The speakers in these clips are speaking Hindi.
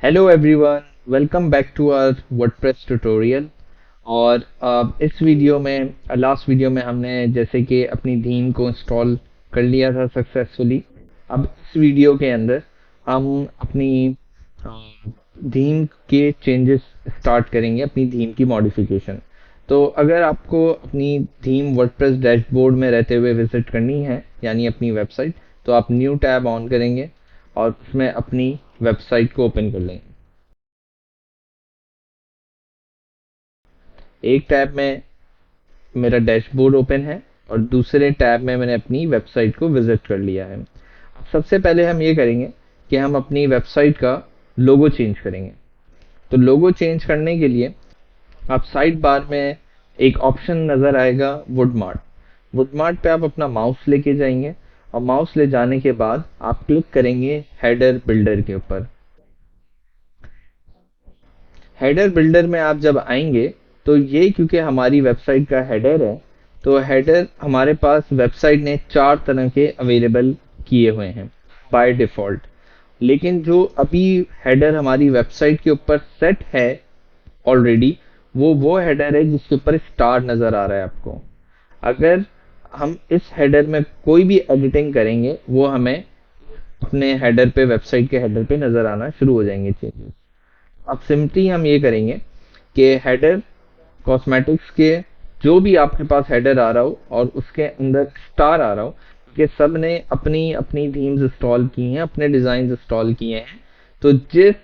Hello everyone, welcome back to our WordPress tutorial. और इस वीडियो में लास्ट वीडियो में हमने जैसे कि अपनी थीम को इंस्टॉल कर लिया था सक्सेसफुली। अब इस वीडियो के अंदर हम अपनी थीम के चेंजेस स्टार्ट करेंगे, अपनी थीम की मॉडिफिकेशन। तो अगर आपको अपनी थीम वर्डप्रेस डैशबोर्ड में रहते हुए विजिट करनी है, यानी अपनी वेबसाइट, तो आप न्यू टैब ऑन करेंगे और उसमें अपनी वेबसाइट को ओपन कर लेंगे। एक टैब में मेरा डैशबोर्ड ओपन है और दूसरे टैब में मैंने अपनी वेबसाइट को विजिट कर लिया है। सबसे पहले हम ये करेंगे कि हम अपनी वेबसाइट का लोगो चेंज करेंगे। तो लोगो चेंज करने के लिए आप साइड बार में एक ऑप्शन नज़र आएगा वुडमार्ट। वुडमार्ट पे आप अपना माउस लेके जाएंगे और माउस ले जाने के बाद आप क्लिक करेंगे हेडर बिल्डर के ऊपर। हेडर बिल्डर में आप जब आएंगे तो ये क्योंकि हमारी वेबसाइट का हेडर है, तो हेडर हमारे पास वेबसाइट ने 4 तरह के अवेलेबल किए हुए हैं बाय डिफ़ॉल्ट। लेकिन जो अभी हेडर हमारी वेबसाइट के ऊपर सेट है ऑलरेडी, वो हेडर है जिसके ऊपर स्टार नज़र आ रहा है आपको। अगर हम इस हेडर में कोई भी एडिटिंग करेंगे, वो हमें अपने हेडर पे, वेबसाइट के हेडर पे नज़र आना शुरू हो जाएंगे चेंजेस। अब सिंपली हम ये करेंगे कि हेडर कॉस्मेटिक्स के जो भी आपके पास हेडर आ रहा हो और उसके अंदर स्टार आ रहा हो, कि सब ने अपनी अपनी थीम्स इंस्टॉल की हैं, अपने डिज़ाइन इंस्टॉल किए हैं। तो जिस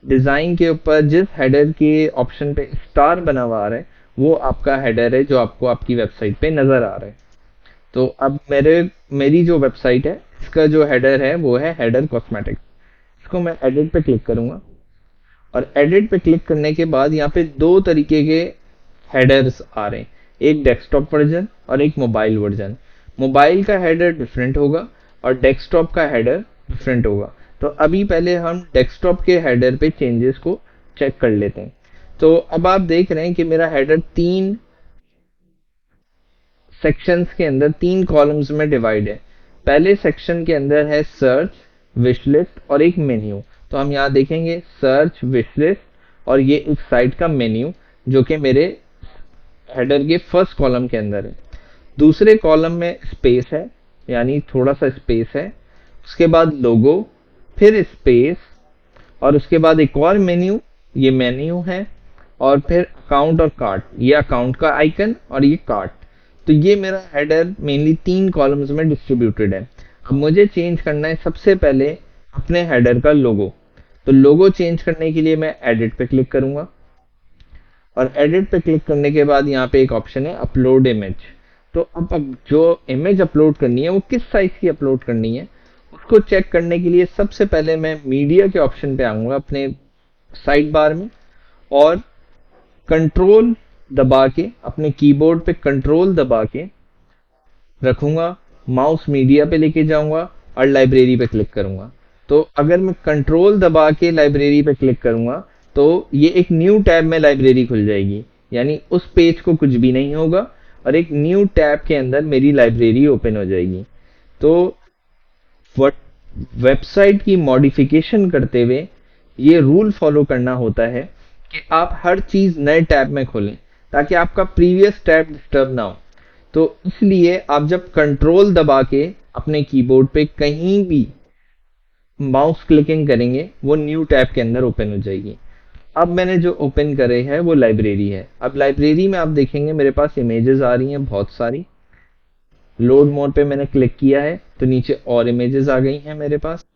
डिज़ाइन के ऊपर, जिस हेडर के ऑप्शन पे स्टार बना हुआ आ रहा है, वो आपका हेडर है जो आपको आपकी वेबसाइट पे नज़र आ रहा है। तो अब मेरी जो वेबसाइट है, इसका जो हेडर है वो है हेडर कॉस्मेटिक्स। इसको मैं एडिट पे क्लिक करूंगा और एडिट पे क्लिक करने के बाद यहाँ पे 2 तरीके के हेडर्स आ रहे हैं, एक डेस्कटॉप वर्जन और एक मोबाइल वर्जन। मोबाइल का हेडर डिफरेंट होगा और डेस्कटॉप का हेडर डिफरेंट होगा। तो अभी पहले हम डेस्कटॉप के हेडर पे चेंजेस को चेक कर लेते हैं। तो अब आप देख रहे हैं कि मेरा हेडर 3 सेक्शंस के अंदर, 3 कॉलम्स में डिवाइड है। पहले सेक्शन के अंदर है सर्च, विश लिस्ट और एक मेन्यू। तो हम यहाँ देखेंगे सर्च, विश लिस्ट और ये एक साइट का मेन्यू, जो कि मेरे हेडर के फर्स्ट कॉलम के अंदर है। दूसरे कॉलम में स्पेस है, यानी थोड़ा सा स्पेस है। उसके बाद लोगो, फिर स्पेस और उसके बाद एक और मेन्यू, ये मेन्यू है। और फिर अकाउंट और कार्ट, ये अकाउंट का आइकन और ये कार्ट। तो ये मेरा हेडर मेनली 3 कॉलम्स में डिस्ट्रीब्यूटेड है। अब मुझे चेंज करना है सबसे पहले अपने हेडर का लोगो। तो लोगो चेंज करने के लिए मैं एडिट पे क्लिक करूंगा और एडिट पे क्लिक करने के बाद यहाँ पे एक ऑप्शन है अपलोड इमेज। तो अब जो इमेज अपलोड करनी है वो किस साइज की अपलोड करनी है, उसको चेक करने के लिए सबसे पहले मैं मीडिया के ऑप्शन पे आऊंगा अपने साइड बार में और कंट्रोल दबा के, अपने कीबोर्ड पे कंट्रोल दबा के रखूंगा, माउस मीडिया पे लेके जाऊंगा और लाइब्रेरी पे क्लिक करूंगा। तो अगर मैं कंट्रोल दबा के लाइब्रेरी पे क्लिक करूंगा तो ये एक न्यू टैब में लाइब्रेरी खुल जाएगी, यानी उस पेज को कुछ भी नहीं होगा और एक न्यू टैब के अंदर मेरी लाइब्रेरी ओपन हो जाएगी। तो वेबसाइट की मॉडिफिकेशन करते हुए ये रूल फॉलो करना होता है कि आप हर चीज नए टैब में खोलें ताकि आपका प्रीवियस टैब डिस्टर्ब ना हो। तो इसलिए आप जब कंट्रोल दबा के अपने कीबोर्ड पे कहीं भी माउस क्लिकिंग करेंगे, वो न्यू टैब के अंदर ओपन हो जाएगी। अब मैंने जो ओपन करे है वो लाइब्रेरी है। अब लाइब्रेरी में आप देखेंगे मेरे पास इमेजेस आ रही हैं बहुत सारी। लोड मोर पे मैंने क्लिक किया है तो नीचे और इमेजेस आ गई हैं मेरे पास।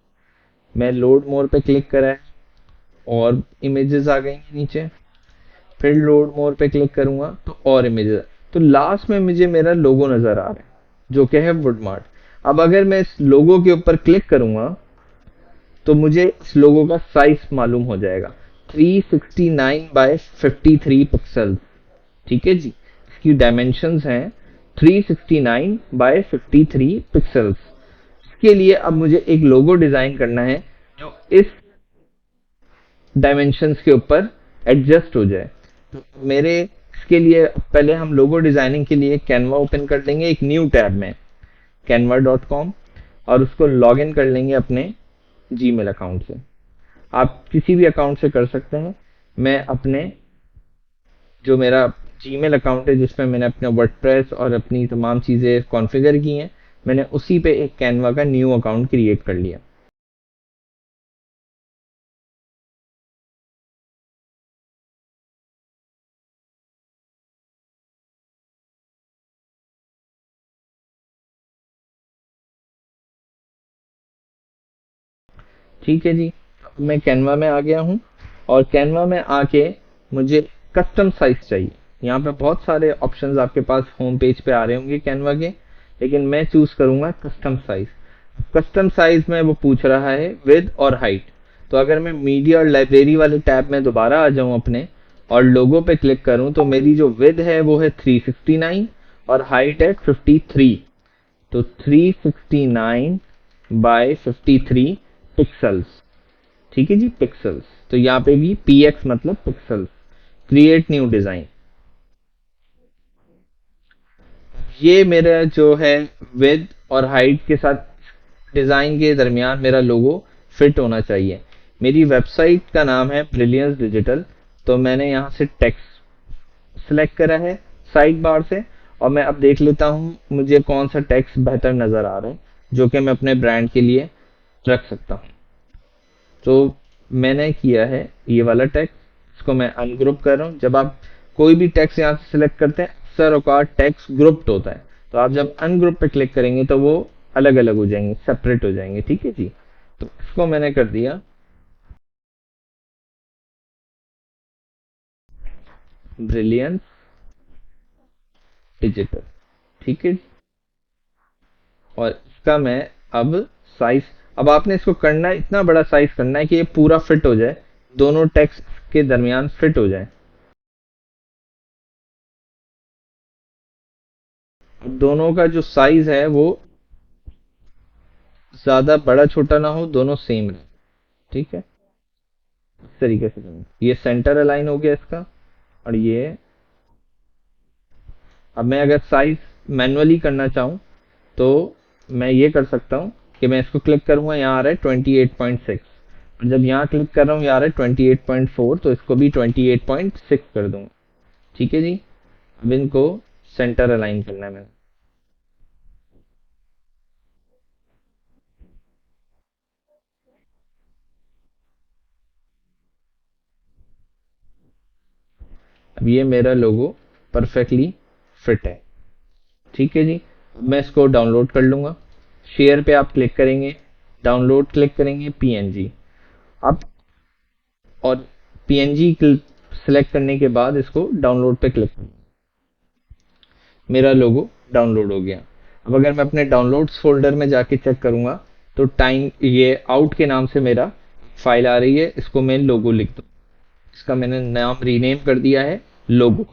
मैं लोड मोर पे क्लिक करा है और इमेजेस आ गई हैं नीचे। फिर लोड मोर पे क्लिक करूंगा तो और इमेजेस। तो लास्ट में मुझे मेरा लोगो नजर आ रहा है जो कि है वुडमार्ट। अब अगर मैं इस लोगो के ऊपर क्लिक करूंगा तो मुझे इस लोगो का साइज मालूम हो जाएगा, 369 बाय 53 पिक्सल। ठीक है जी, इसकी डायमेंशंस हैं 369 बाय 53 पिक्सल्स। इसके लिए अब मुझे एक लोगो डिजाइन करना है जो इस डायमेंशंस के ऊपर एडजस्ट हो जाए। तो मेरे इसके लिए पहले हम लोगो डिजाइनिंग के लिए कैनवा ओपन कर लेंगे एक न्यू टैब में, canva.com, और उसको लॉग इन कर लेंगे अपने जीमेल अकाउंट से। आप किसी भी अकाउंट से कर सकते हैं। मैं अपने जो मेरा जीमेल अकाउंट है जिसमें मैंने अपना वर्डप्रेस और अपनी तमाम चीज़ें कॉन्फ़िगर की हैं, मैंने उसी पे एक कैनवा का न्यू अकाउंट क्रिएट कर लिया। ठीक है जी, मैं कैनवा में आ गया हूँ और कैनवा में आके मुझे कस्टम साइज चाहिए। यहाँ पे बहुत सारे ऑप्शंस आपके पास होम पेज पे आ रहे होंगे कैनवा के, लेकिन मैं चूज करूंगा कस्टम साइज। कस्टम साइज में वो पूछ रहा है विद और हाइट। तो अगर मैं मीडिया और लाइब्रेरी वाले टैब में दोबारा आ जाऊं अपने और लोगो पे क्लिक करूं, तो मेरी जो विद है वो है 369 और हाइट है 53। तो 369 बाय 53 पिक्सल्स। ठीक है जी, पिक्सल्स। तो यहाँ पे भी px मतलब पिक्सल्स। Create new design. ये मेरा जो है विद और हाइट के साथ डिजाइन के दरमियान मेरा लोगो फिट होना चाहिए। मेरी वेबसाइट का नाम है ब्रिलियंस डिजिटल। तो मैंने यहाँ से टेक्स्ट सिलेक्ट करा है साइड बार से, और मैं अब देख लेता हूँ मुझे कौन सा टेक्स्ट बेहतर नजर आ रहा है जो कि मैं अपने ब्रांड के लिए रख सकता हूँ। तो मैंने किया है ये वाला टेक्स्ट, इसको मैं अनग्रुप कर रहा हूँ। जब आप कोई भी टेक्स्ट यहाँ से सिलेक्ट करते हैं, अक्सर औकात टेक्स्ट ग्रुप्ड होता है। तो आप जब अनग्रुप पे क्लिक करेंगे तो वो अलग अलग हो जाएंगे, सेपरेट हो जाएंगे। ठीक है जी, तो इसको मैंने कर दिया ब्रिलियंस डिजिटल। ठीक है, और इसका मैं अब साइज, अब आपने इसको करना है, इतना बड़ा साइज करना है कि ये पूरा फिट हो जाए, दोनों टेक्स्ट के दरमियान फिट हो जाए। दोनों का जो साइज है वो ज्यादा बड़ा छोटा ना हो, दोनों सेम रहे। ठीक है, इस तरीके से करना। ये सेंटर अलाइन हो गया इसका, और ये, अब मैं अगर साइज मैनुअली करना चाहूँ तो मैं ये कर सकता हूँ कि मैं इसको क्लिक करूंगा, यहाँ आ रहा है 28.6, और जब यहाँ क्लिक कर रहा हूँ यहाँ आ रहा है 28.4, तो इसको भी 28.6 कर दूंगा। ठीक है जी, अब इनको सेंटर अलाइन करना है मैंने। अब ये मेरा लोगो परफेक्टली फिट है। ठीक है जी, मैं इसको डाउनलोड कर लूंगा। शेयर पे आप क्लिक करेंगे, डाउनलोड क्लिक करेंगे पीएनजी। आप, और पीएनजी सेलेक्ट करने के बाद इसको डाउनलोड पे क्लिक करें। मेरा लोगो डाउनलोड हो गया। अब अगर मैं अपने डाउनलोड्स फोल्डर में जाके चेक करूंगा तो टाइम, ये आउट के नाम से मेरा फाइल आ रही है, इसको मैं लोगो लिख दूं। इसका मैंने नाम रीनेम कर दिया है लोगो।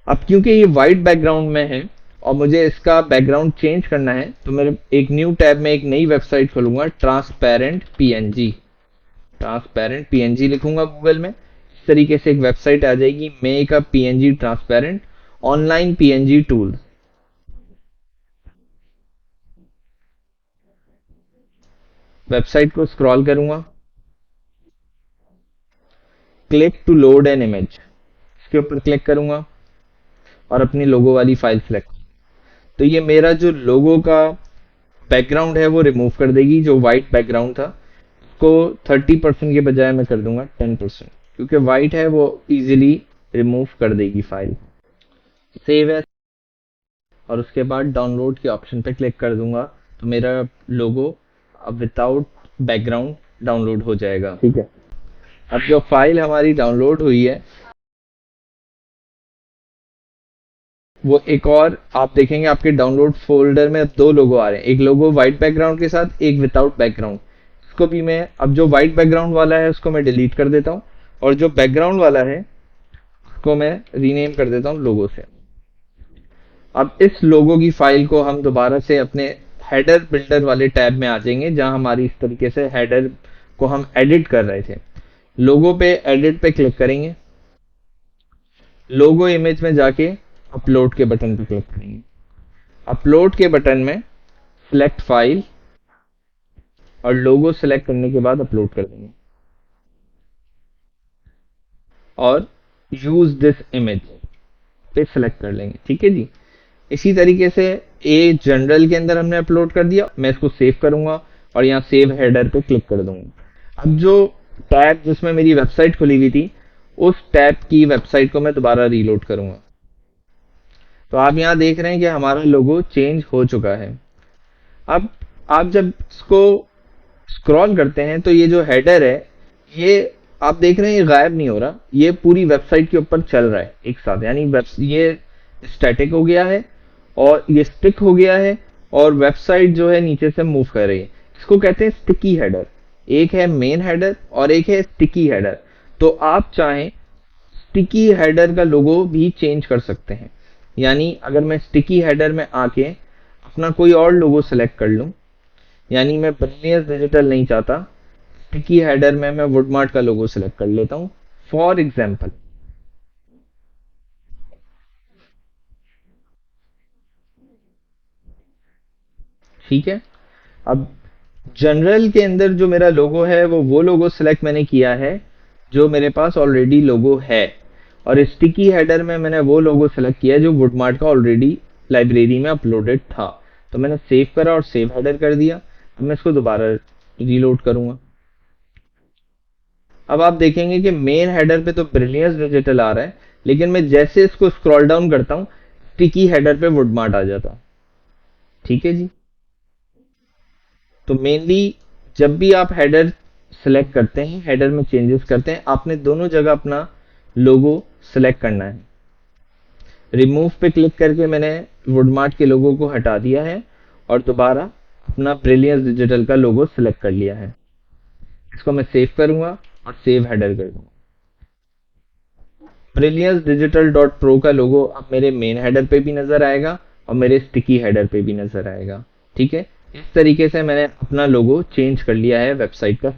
अब क्योंकि ये वाइट बैकग्राउंड में है और मुझे इसका बैकग्राउंड चेंज करना है, तो मेरे एक न्यू टैब में एक नई वेबसाइट खोलूंगा, ट्रांसपेरेंट पीएनजी। ट्रांसपेरेंट पीएनजी लिखूंगा गूगल में, इस तरीके से एक वेबसाइट आ जाएगी, make a PNG transparent online PNG tool. Website को स्क्रॉल करूंगा, click to load an image, इसके ऊपर क्लिक करूंगा और अपनी लोगो वाली फाइल सेलेक्ट। तो ये मेरा जो लोगो का बैकग्राउंड है वो रिमूव कर देगी, जो वाइट बैकग्राउंड था उसको 30% के बजाय मैं कर दूंगा 10%, क्योंकि वाइट है वो इजीली रिमूव कर देगी फाइल। सेव है, और उसके बाद डाउनलोड के ऑप्शन पे क्लिक कर दूंगा, तो मेरा लोगो अब विदाउट बैकग्राउंड डाउनलोड हो जाएगा। ठीक है, अब जो फाइल हमारी डाउनलोड हुई है वो एक और, आप देखेंगे आपके डाउनलोड फोल्डर में अब दो लोगो आ रहे हैं, एक लोगो व्हाइट बैकग्राउंड के साथ, एक विदाउट बैकग्राउंड। इसको भी मैं, अब जो व्हाइट बैकग्राउंड वाला है उसको मैं डिलीट कर देता हूँ, और जो बैकग्राउंड वाला है उसको मैं रीनेम कर देता हूँ लोगो से। अब इस लोगो की फाइल को हम दोबारा से अपने हेडर बिल्डर वाले टैब में आ जाएंगे, जहां हमारी इस तरीके से हेडर को हम एडिट कर रहे थे। लोगो पे एडिट पे क्लिक करेंगे, लोगो इमेज में जाके अपलोड के बटन पे क्लिक करेंगे। अपलोड के बटन में सिलेक्ट फाइल, और लोगो सेलेक्ट करने के बाद अपलोड कर देंगे और यूज दिस इमेज पे सेलेक्ट कर लेंगे। ठीक है जी। इसी तरीके से ए जनरल के अंदर हमने अपलोड कर दिया, मैं इसको सेव करूंगा और यहाँ सेव हेडर पे क्लिक कर दूंगा। अब जो टैब जिसमें मेरी वेबसाइट खुली हुई थी, उस टैब की वेबसाइट को मैं दोबारा रीलोड करूंगा। तो आप यहाँ देख रहे हैं कि हमारा लोगो चेंज हो चुका है। अब आप जब इसको स्क्रॉल करते हैं तो ये जो हेडर है, ये आप देख रहे हैं ये गायब नहीं हो रहा, ये पूरी वेबसाइट के ऊपर चल रहा है एक साथ। यानी ये स्टैटिक हो गया है और ये स्टिक हो गया है और वेबसाइट जो है नीचे से मूव कर रही है। इसको कहते हैं स्टिकी हेडर। एक है मेन हेडर और एक है स्टिकी हेडर। तो आप चाहें स्टिकी हेडर का लोगो भी चेंज कर सकते हैं। यानी अगर मैं स्टिकी हेडर में आके अपना कोई और लोगो सेलेक्ट कर लूं, यानी मैं ब्रिलियंस डिजिटल नहीं चाहता, स्टिकी हेडर में मैं वुडमार्ट का लोगो सेलेक्ट कर लेता हूं फॉर एग्जांपल। ठीक है। अब जनरल के अंदर जो मेरा लोगो है वो लोगो सेलेक्ट मैंने किया है जो मेरे पास ऑलरेडी लोगो है, और स्टिकी हेडर में मैंने वो लोगो सेलेक्ट किया है जो वुडमार्ट का ऑलरेडी लाइब्रेरी में अपलोडेड था। तो मैंने सेव करा और सेव हेडर कर दिया। अब मैं इसको दोबारा रीलोड करूंगा। अब आप देखेंगे कि मेन हेडर पे तो ब्रिलियंस डिजिटल आ रहा है, लेकिन मैं जैसे इसको स्क्रॉल डाउन करता हूं, स्टिकी हेडर पे वुडमार्ट आ जाता। ठीक है जी। तो मेनली जब भी आप हेडर सेलेक्ट करते हैं, हेडर में चेंजेस करते हैं, आपने दोनों जगह अपना लोगो सेलेक्ट करना है। रिमूव पे क्लिक करके मैंने वुडमार्ट के लोगो को हटा दिया है और दोबारा अपना ब्रिलियंस डिजिटल का लोगो सेलेक्ट कर लिया है। इसको मैं सेव करूंगा और सेव हेडर कर दूंगा। ब्रिलियंस डिजिटल डॉट प्रो का लोगो अब मेरे मेन हेडर पे भी नजर आएगा और मेरे स्टिकी हेडर पे भी नजर आएगा। ठीक है। इस तरीके से मैंने अपना लोगो चेंज कर लिया है वेबसाइट का।